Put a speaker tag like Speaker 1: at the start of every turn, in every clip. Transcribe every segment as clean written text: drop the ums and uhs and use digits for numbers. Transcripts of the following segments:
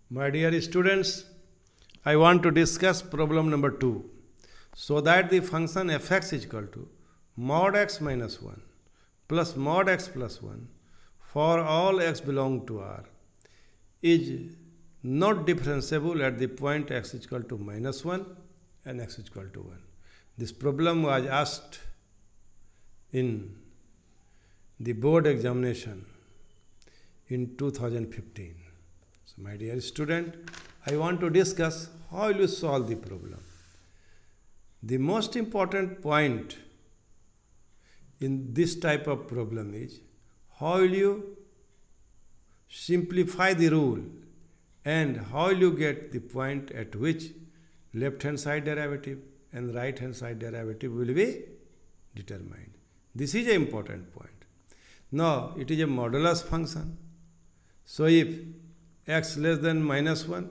Speaker 1: My dear students, I want to discuss problem number 2. So that the function fx is equal to mod x minus 1 plus mod x plus 1 for all x belong to R is not differentiable at the point x is equal to minus 1 and x is equal to 1. This problem was asked in the board examination in 2015. So my dear student, I want to discuss how you solve the problem. The most important point in this type of problem is how will you simplify the rule and how will you get the point at which left hand side derivative and right hand side derivative will be determined. This is an important point. Now it is a modulus function. So if x less than minus 1,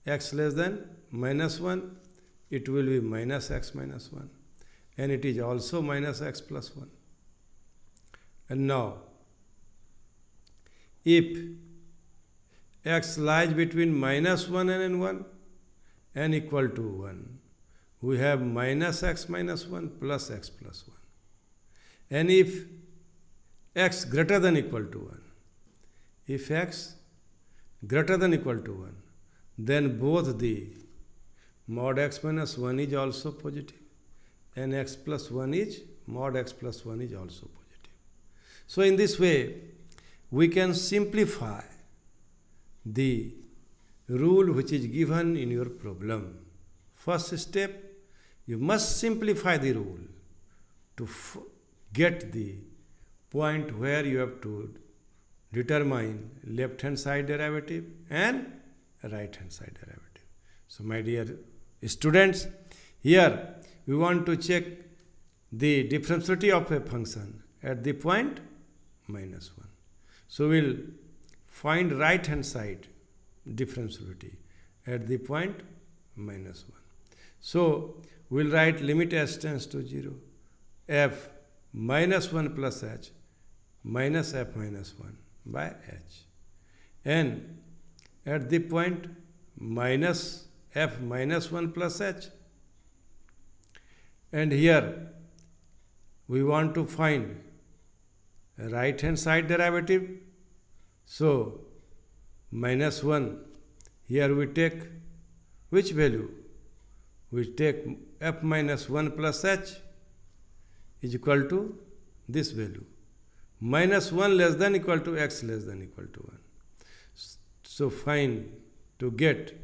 Speaker 1: x less than minus 1, it will be minus x minus 1, and it is also minus x plus 1. And now if x lies between minus 1 and 1 and equal to 1, we have minus x minus 1 plus x plus 1. And if x greater than equal to 1, if x greater than equal to 1, then both the mod x minus 1 is also positive and x plus 1 is mod x plus 1 is also positive. So in this way, we can simplify the rule which is given in your problem. First step, you must simplify the rule to get the point where you have to determine left hand side derivative and right hand side derivative. So my dear students, here we want to check the differentiability of a function at the point minus 1. So we'll find right hand side differentiability at the point minus 1. So we'll write limit s tends to 0 f minus 1 plus h minus f minus 1 by h, and at the point minus f minus 1 plus h, and here we want to find right hand side derivative. So minus 1, here we take which value? We take f minus 1 plus h is equal to this value, minus 1 less than equal to x less than equal to 1. So find, to get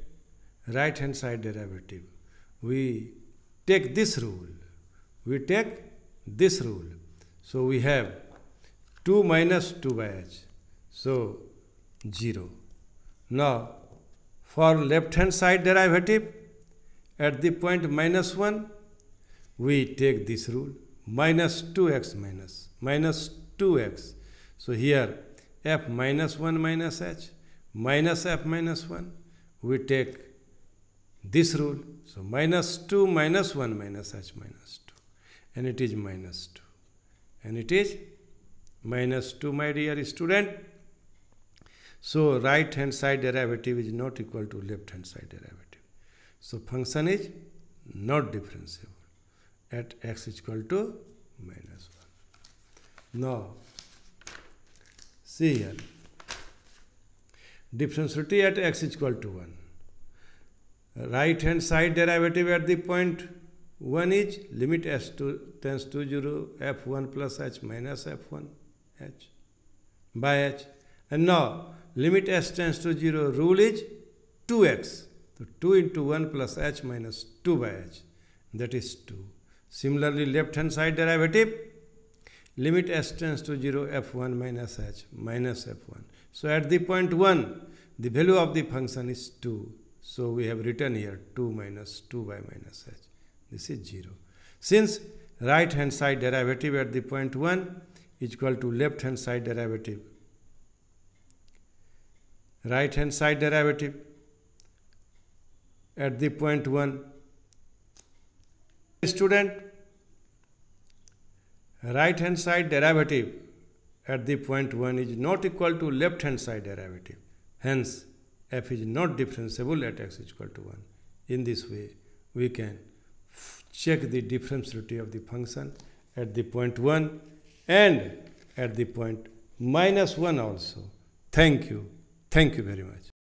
Speaker 1: right hand side derivative, we take this rule. We take this rule. So we have 2 minus 2 by h. So 0. Now for left hand side derivative at the point minus 1, we take this rule, minus 2x minus 2x. So here f minus 1 minus h minus f minus 1, we take this rule. So minus 2 minus 1 minus h minus 2, and it is minus 2, and it is minus 2, my dear student. So right hand side derivative is not equal to left hand side derivative. So function is not differentiable at x is equal to minus 1. Now see here, differentiability at x is equal to 1. Right hand side derivative at the point 1 is limit s tends to 0 f1 plus h minus f1 h by h. And now limit s tends to 0, rule is 2x. So 2 into 1 plus h minus 2 by h, that is 2. Similarly, left hand side derivative, limit s tends to 0 f1 minus h minus f1. So at the point 1, the value of the function is 2. So we have written here 2 minus 2 by minus h. This is 0. Since right hand side derivative at the point 1 is equal to left hand side derivative, right hand side derivative at the point 1, student, right hand side derivative at the point 1 is not equal to left hand side derivative. Hence, f is not differentiable at x is equal to 1. In this way, we can check the differentiability of the function at the point 1 and at the point -1 also. Thank you. Thank you very much.